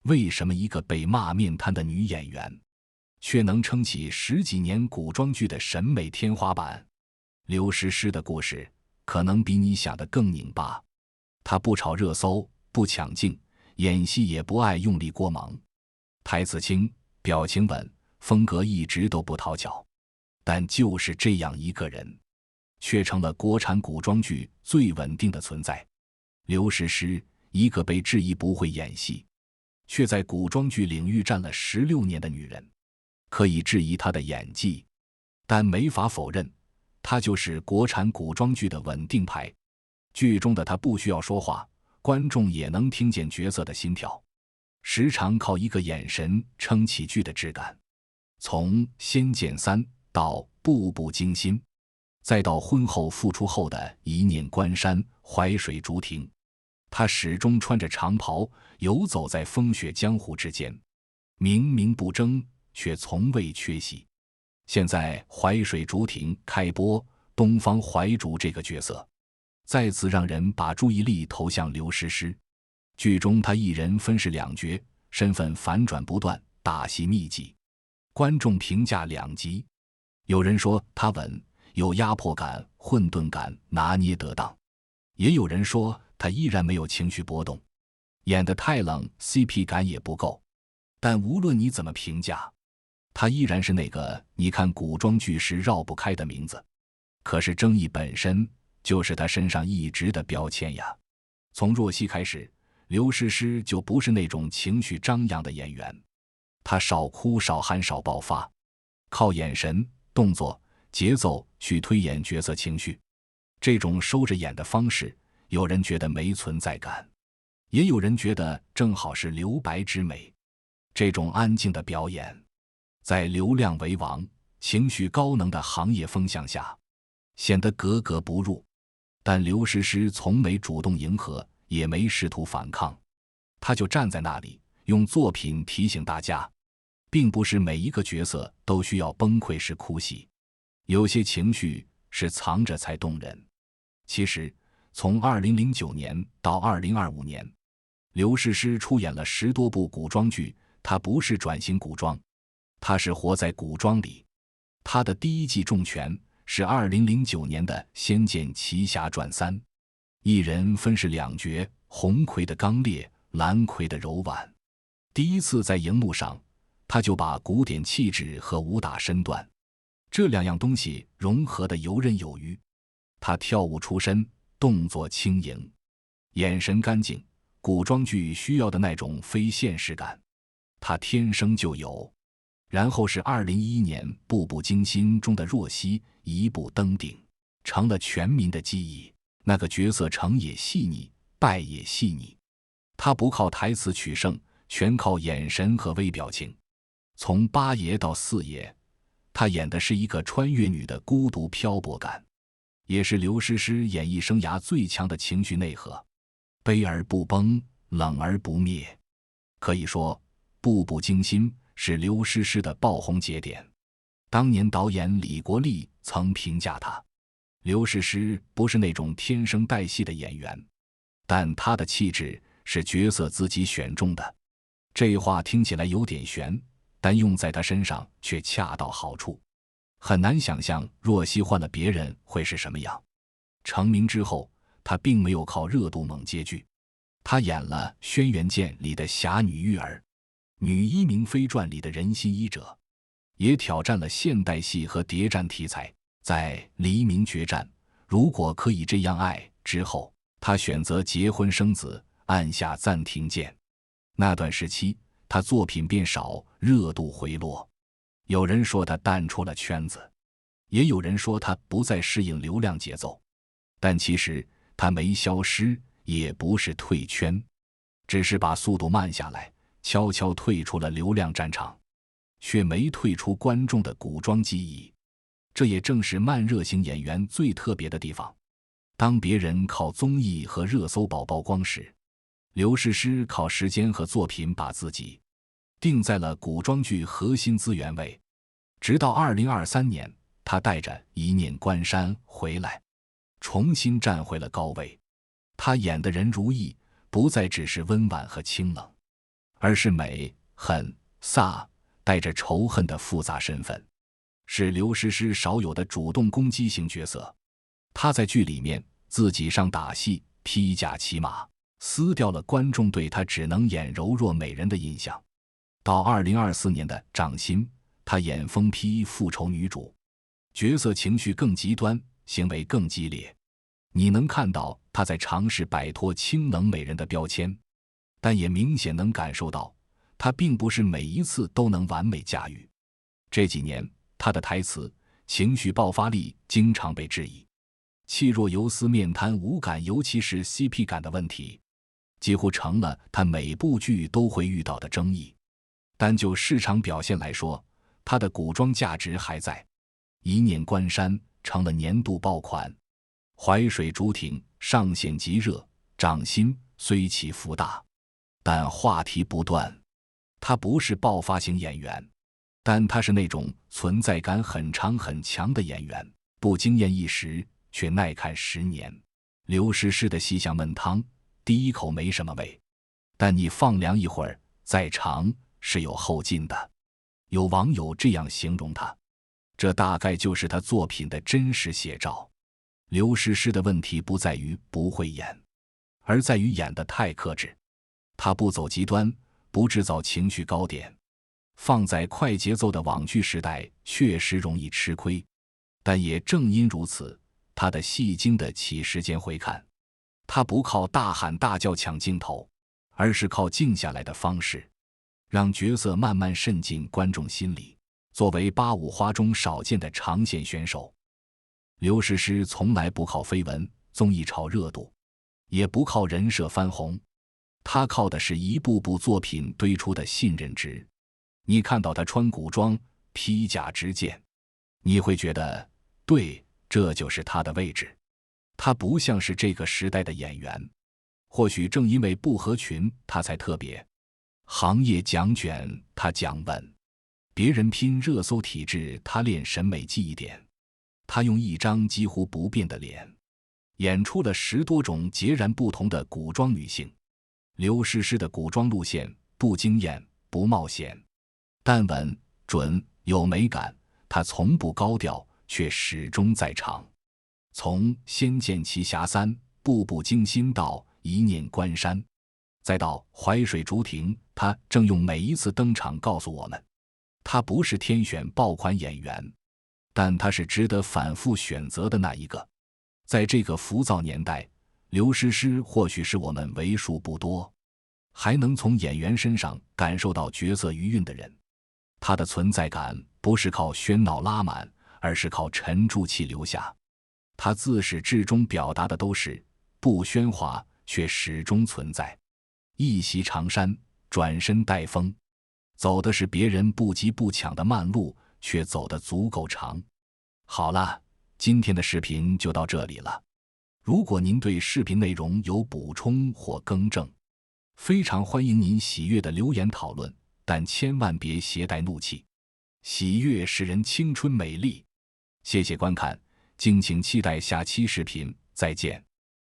为什么一个被骂面瘫的女演员，却能撑起10几年古装剧的审美天花板？刘诗诗的故事可能比你想的更拧巴。她不炒热搜，不抢镜，演戏也不爱用力过猛，台词轻，表情稳，风格一直都不讨巧。但就是这样一个人，却成了国产古装剧最稳定的存在。刘诗诗，一个被质疑不会演戏，却在古装剧领域站了16年的女人。可以质疑她的演技，但没法否认，她就是国产古装剧的稳定牌。剧中的她不需要说话，观众也能听见角色的心跳，时常靠一个眼神撑起剧的质感。从《仙剑3》到《步步惊心》，再到婚后复出后的《一念关山》《淮水竹亭》，她始终穿着长袍，游走在风雪江湖之间，明明不争，却从未缺席。现在《淮水竹亭》开播，东方怀竹这个角色再次让人把注意力投向刘诗诗。剧中她一人分饰2角，身份反转不断，打戏密集，观众评价两极。有人说她稳，有压迫感、混沌感拿捏得当，也有人说她依然没有情绪波动，演得太冷， CP 感也不够。但无论你怎么评价，她依然是那个你看古装剧时绕不开的名字。可是争议本身就是她身上一直的标签呀。从若曦开始，刘诗诗就不是那种情绪张扬的演员，她少哭少喊少爆发，靠眼神、动作、节奏去推演角色情绪。这种收着演的方式，有人觉得没存在感，也有人觉得正好是留白之美。这种安静的表演，在流量为王、情绪高能的行业风向下，显得格格不入。但刘诗诗从没主动迎合，也没试图反抗，她就站在那里，用作品提醒大家，并不是每一个角色都需要崩溃式哭戏，有些情绪是藏着才动人。其实，从2009年到2025年，刘诗诗出演了10多部古装剧，她不是转型古装，她是活在古装里。她的第1记重拳是2009年的《仙剑奇侠传3》，一人分饰2角，红葵的刚烈，蓝葵的柔婉。第一次在荧幕上，她就把古典气质和武打身段这2样东西融合得游刃有余。她跳舞出身，动作轻盈，眼神干净，古装剧需要的那种非现实感，她天生就有。然后是2011年《步步惊心》中的若曦一步登顶，成了全民的记忆。那个角色成也细腻，败也细腻，她不靠台词取胜，全靠眼神和微表情。从8爷到4爷，她演的是一个穿越女的孤独漂泊感，也是刘诗诗演艺生涯最强的情绪内核，悲而不崩，冷而不灭。可以说，《步步惊心》是刘诗诗的爆红节点。当年导演李国立曾评价她，刘诗诗不是那种天生带戏的演员，但她的气质是角色自己选中的。这话听起来有点悬，但用在她身上却恰到好处。很难想象若曦换了别人会是什么样。成名之后，她并没有靠热度猛接剧，她演了《轩辕剑》里的侠女玉儿，《女医明妃传》里的人心医者，也挑战了现代戏和谍战题材。在《黎明决战》如果可以这样爱之后，她选择结婚生子，按下暂停键。那段时期，她作品变少，热度回落。有人说她淡出了圈子，也有人说她不再适应流量节奏。但其实她没消失，也不是退圈，只是把速度慢下来，悄悄退出了流量战场，却没退出观众的古装记忆。这也正是慢热型演员最特别的地方。当别人靠综艺和热搜宝曝光时，刘诗诗靠时间和作品把自己定在了古装剧核心资源位。直到2023年，她带着《一念关山》回来，重新站回了高位。她演的人如意，不再只是温婉和清冷，而是美、恨、飒，带着仇恨的复杂身份，是刘诗诗少有的主动攻击型角色。她在剧里面自己上打戏，披甲骑马，撕掉了观众对她只能演柔弱美人的印象。到2024年的《掌心》，她演疯批复仇女主，角色情绪更极端，行为更激烈。你能看到她在尝试摆脱清冷美人的标签，但也明显能感受到她并不是每一次都能完美驾驭。这几年她的台词、情绪爆发力经常被质疑，气若游丝、面瘫无感，尤其是 CP 感的问题，几乎成了她每部剧都会遇到的争议。但就市场表现来说，她的古装价值还在。一念关山成了年度爆款，淮水竹亭上线即热，掌心虽起伏大，但话题不断。她不是爆发型演员，但她是那种存在感很长很强的演员，不惊艳一时，却耐看10年。刘诗诗的戏像焖汤，第一口没什么味，但你放凉一会儿再尝是有后劲的。有网友这样形容她，这大概就是她作品的真实写照。刘诗诗的问题不在于不会演，而在于演得太克制。她不走极端，不制造情绪高点，放在快节奏的网剧时代确实容易吃亏。但也正因如此，她的戏经得起时间回看。她不靠大喊大叫抢镜头，而是靠静下来的方式，让角色慢慢渗进观众心里。作为85花中少见的长线选手，刘诗诗从来不靠绯闻、综艺炒热度，也不靠人设翻红，她靠的是一部部作品堆出的信任值。你看到她穿古装、披甲执剑，你会觉得，对，这就是她的位置。她不像是这个时代的演员，或许正因为不合群，她才特别。行业讲卷，她讲稳。别人拼热搜体质，她练审美记忆点。她用一张几乎不变的脸，演出了10多种截然不同的古装女性。刘诗诗的古装路线不惊艳、不冒险，但稳、准、有美感。她从不高调，却始终在场。从《仙剑奇侠3》步步惊心到一念关山，再到淮水竹亭，她正用每一次登场告诉我们，她不是天选爆款演员，但她是值得反复选择的那一个。在这个浮躁年代，刘诗诗或许是我们为数不多还能从演员身上感受到角色余韵的人。她的存在感不是靠喧闹拉满，而是靠沉住气留下。她自始至终表达的都是不喧哗，却始终存在。一袭长衫，转身带风，走的是别人不急不抢的慢路，却走得足够长。好了，今天的视频就到这里了。如果您对视频内容有补充或更正，非常欢迎您喜悦的留言讨论，但千万别携带怒气。喜悦使人青春美丽。谢谢观看，敬请期待下期视频，再见。